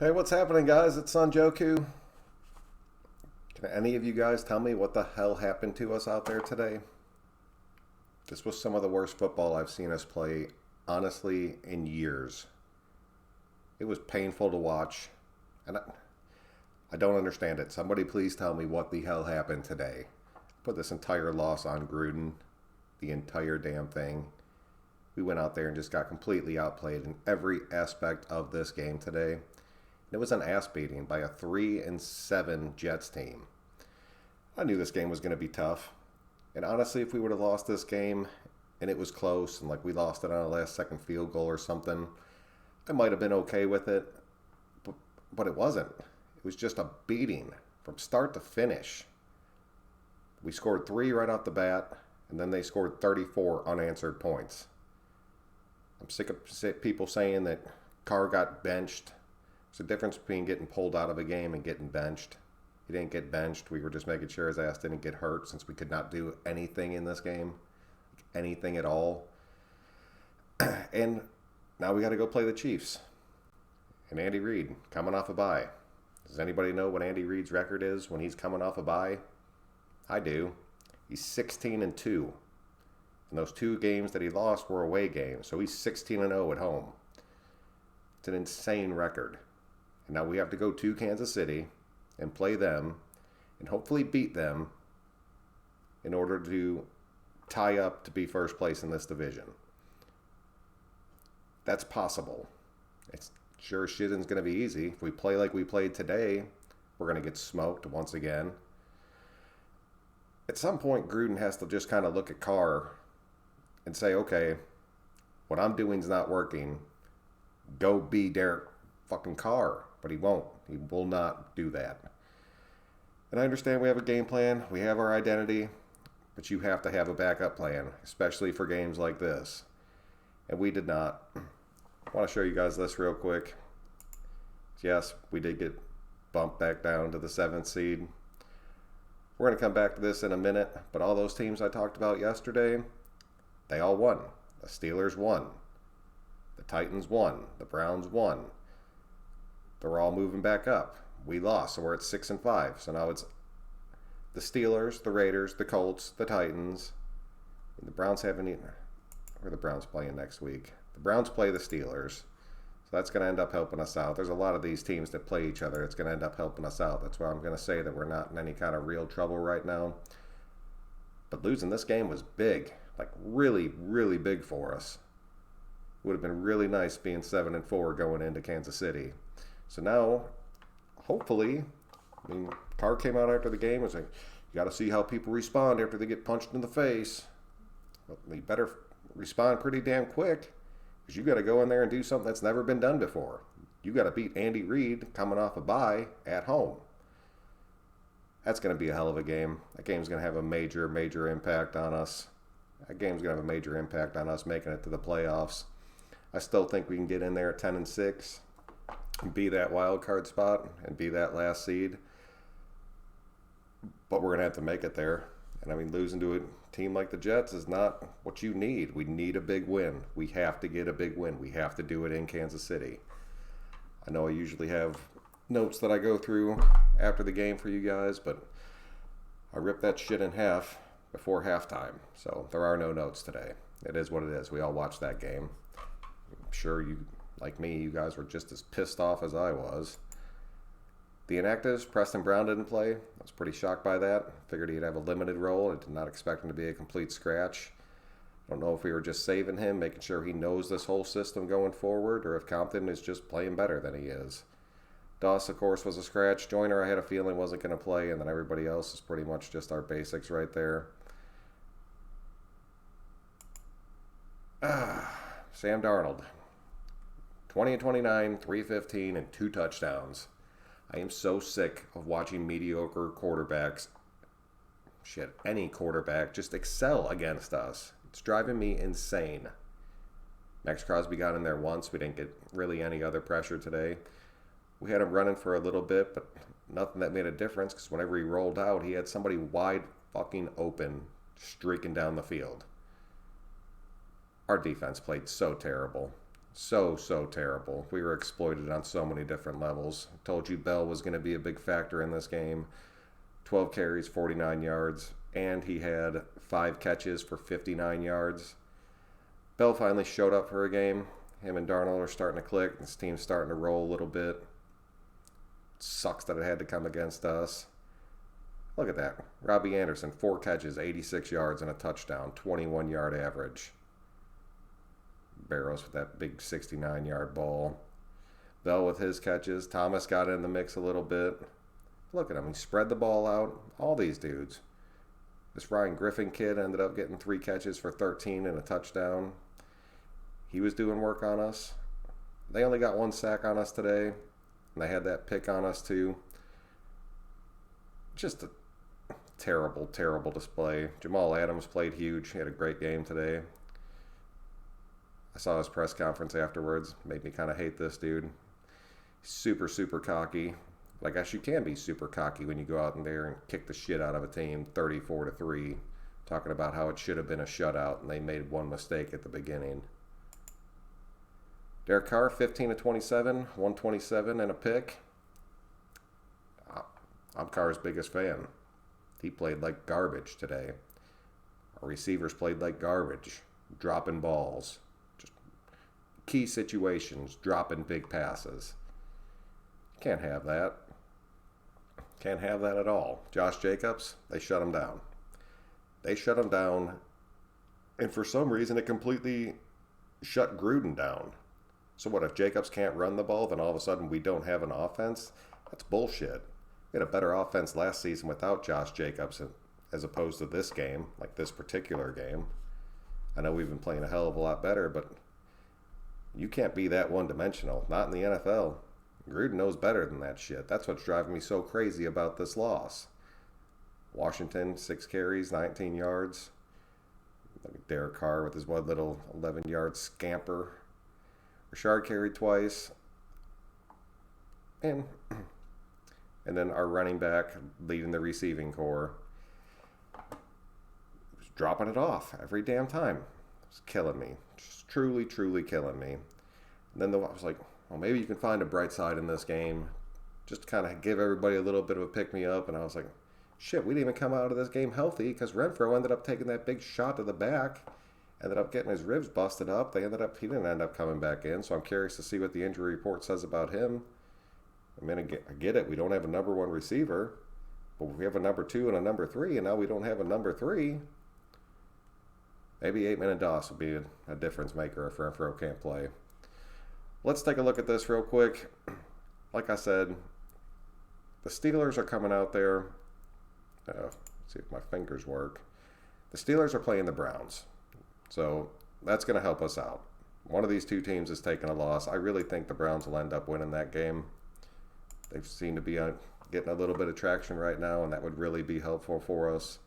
Hey, what's happening, guys? It's Sanjoku. Can any of you guys tell me what the hell happened to us out there today? This was some of the worst football I've seen us play, honestly, in years. It was painful to watch, and I don't understand it. Somebody please tell me what the hell happened today. Put this entire loss on Gruden, the entire damn thing. We went out there and just got completely outplayed in every aspect of this game today. It was an ass beating by a 3-7 Jets team. I knew this game was going to be tough. And honestly, if we would have lost this game and it was close and like we lost it on a last second field goal or something, I might have been okay with it. But it wasn't. It was just a beating from start to finish. We scored 3 right off the bat, and then they scored 34 unanswered points. I'm sick of people saying that Carr got benched. There's a difference between getting pulled out of a game and getting benched. He didn't get benched. We were just making sure his ass didn't get hurt since we could not do anything in this game. Anything at all. And now we got to go play the Chiefs. And Andy Reid coming off a bye. Does anybody know what Andy Reid's record is when he's coming off a bye? I do. He's 16-2. And those 2 games that he lost were away games. So he's 16-0 at home. It's an insane record. And now we have to go to Kansas City and play them and hopefully beat them in order to tie up to be first place in this division. That's possible. It's sure shit isn't going to be easy. If we play like we played today, we're going to get smoked once again. At some point, Gruden has to just kind of look at Carr and say, okay, what I'm doing is not working. Go be Derek fucking Carr. But he won't. He will not do that. And I understand we have a game plan. We have our identity. But you have to have a backup plan, especially for games like this. And we did not. I want to show you guys this real quick. Yes, we did get bumped back down to the 7th seed. We're going to come back to this in a minute. But all those teams I talked about yesterday, they all won. The Steelers won. The Titans won. The Browns won. They're all moving back up. We lost, so we're at 6-5. So now it's the Steelers, the Raiders, the Colts, the Titans. The Browns haven't even... Where are the Browns playing next week? The Browns play the Steelers. So that's going to end up helping us out. There's a lot of these teams that play each other. It's going to end up helping us out. That's why I'm going to say that we're not in any kind of real trouble right now. But losing this game was big. Like really, really big for us. It would have been really nice being 7-4 going into Kansas City. So now, hopefully, Carr came out after the game and was like, you got to see how people respond after they get punched in the face. Well, they better respond pretty damn quick because you got to go in there and do something that's never been done before. You got to beat Andy Reid coming off a bye at home. That's going to be a hell of a game. That game's going to have a major, major impact on us. That game's going to have a major impact on us making it to the playoffs. I still think we can get in there at 10-6. Be that wild card spot and be that last seed. But we're going to have to make it there. And I mean, losing to a team like the Jets is not what you need. We need a big win. We have to get a big win. We have to do it in Kansas City. I know I usually have notes that I go through after the game for you guys, but I ripped that shit in half before halftime. So there are no notes today. It is what it is. We all watched that game. I'm sure you... Like me, you guys were just as pissed off as I was. The inactives, Preston Brown didn't play. I was pretty shocked by that. Figured he'd have a limited role. I did not expect him to be a complete scratch. I don't know if we were just saving him, making sure he knows this whole system going forward, or if Compton is just playing better than he is. Doss, of course, was a scratch. Joyner, I had a feeling wasn't going to play, and then everybody else is pretty much just our basics right there. Sam Darnold. 20-29, 315, and 2 touchdowns. I am so sick of watching mediocre quarterbacks, any quarterback, just excel against us. It's driving me insane. Max Crosby got in there once. We didn't get really any other pressure today. We had him running for a little bit, but nothing that made a difference because whenever he rolled out, he had somebody wide fucking open streaking down the field. Our defense played so terrible. So terrible. We were exploited on so many different levels. I told you Bell was going to be a big factor in this game. 12 carries, 49 yards, and he had 5 catches for 59 yards. Bell finally showed up for a game. Him and Darnold are starting to click. This team's starting to roll a little bit. Sucks that it had to come against us. Look at that. Robbie Anderson, 4 catches, 86 yards, and a touchdown, 21-yard average. Barrows with that big 69-yard ball. Bell with his catches. Thomas got in the mix a little bit. Look at him. He spread the ball out. All these dudes. This Ryan Griffin kid ended up getting 3 catches for 13 and a touchdown. He was doing work on us. They only got 1 sack on us today. And they had that pick on us too. Just a terrible, terrible display. Jamal Adams played huge. He had a great game today. I saw his press conference afterwards. Made me kind of hate this dude. Super, super cocky. I guess you can be super cocky when you go out in there and kick the shit out of a team 34-3. Talking about how it should have been a shutout and they made 1 mistake at the beginning. Derek Carr, 15-27, 127 and a pick. I'm Carr's biggest fan. He played like garbage today. Our receivers played like garbage. Dropping balls. Just key situations. Dropping big passes. Can't have that. Can't have that at all. Josh Jacobs, they shut him down. They shut him down. And for some reason, it completely shut Gruden down. So what, if Jacobs can't run the ball, then all of a sudden we don't have an offense? That's bullshit. We had a better offense last season without Josh Jacobs as opposed to this game, like this particular game. I know we've been playing a hell of a lot better, but you can't be that one-dimensional. Not in the NFL. Gruden knows better than that shit. That's what's driving me so crazy about this loss. Washington, 6 carries, 19 yards. Derek Carr with his one little 11-yard scamper. Rashard carried twice. And then our running back leading the receiving corps was dropping it off every damn time. It was killing me. Just truly, truly killing me. And then I was like, well, maybe you can find a bright side in this game. Just to kind of give everybody a little bit of a pick-me-up. And I was like, shit, we didn't even come out of this game healthy because Renfro ended up taking that big shot to the back. Ended up getting his ribs busted up. He didn't end up coming back in. So I'm curious to see what the injury report says about him. I mean, I get it. We don't have a number 1 receiver. But we have a number 2 and a number 3. And now we don't have a number 3. Maybe 8-minute DOS will be a difference maker if Renfro can't play. Let's take a look at this real quick. Like I said, the Steelers are coming out there. Let's see if my fingers work. The Steelers are playing the Browns. So that's going to help us out. One of these 2 teams is taking a loss. I really think the Browns will end up winning that game. They seem to be getting a little bit of traction right now, and that would really be helpful for us.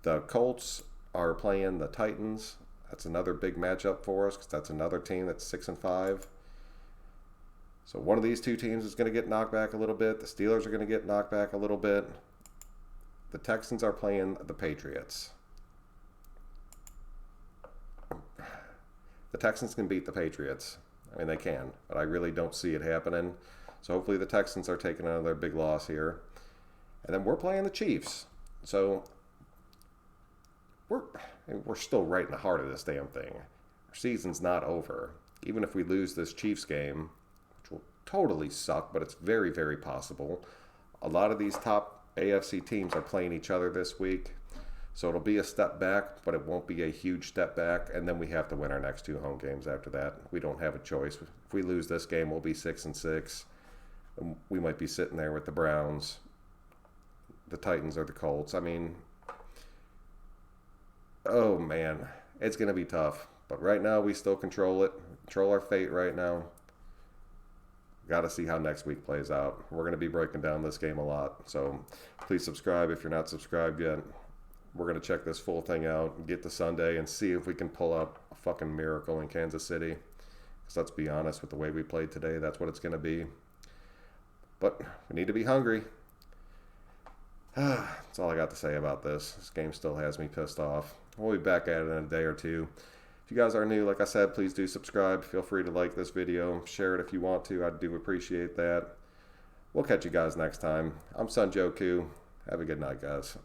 The Colts are playing the Titans. That's another big matchup for us because that's another team that's 6-5. So one of these 2 teams is going to get knocked back a little bit. The Steelers are going to get knocked back a little bit. The Texans are playing the Patriots. The Texans can beat the Patriots. I mean, they can, but I really don't see it happening. So hopefully the Texans are taking another big loss here. And then we're playing the Chiefs. So we're still right in the heart of this damn thing. Our season's not over. Even if we lose this Chiefs game, which will totally suck, but it's very, very possible. A lot of these top AFC teams are playing each other this week. So it'll be a step back, but it won't be a huge step back. And then we have to win our next 2 home games after that. We don't have a choice. If we lose this game, we'll be 6-6. And we might be sitting there with the Browns, the Titans, or the Colts. I mean, oh man, it's going to be tough. But right now, we still control it. Control our fate right now. Got to see how next week plays out. We're going to be breaking down this game a lot. So please subscribe if you're not subscribed yet. We're going to check this full thing out and get to Sunday and see if we can pull out a fucking miracle in Kansas City. Because let's be honest, with the way we played today, that's what it's going to be. But we need to be hungry. That's all I got to say about this. This game still has me pissed off. We'll be back at it in a day or 2. If you guys are new, like I said, please do subscribe. Feel free to like this video. Share it if you want to. I do appreciate that. We'll catch you guys next time. I'm Sun Joku. Have a good night, guys.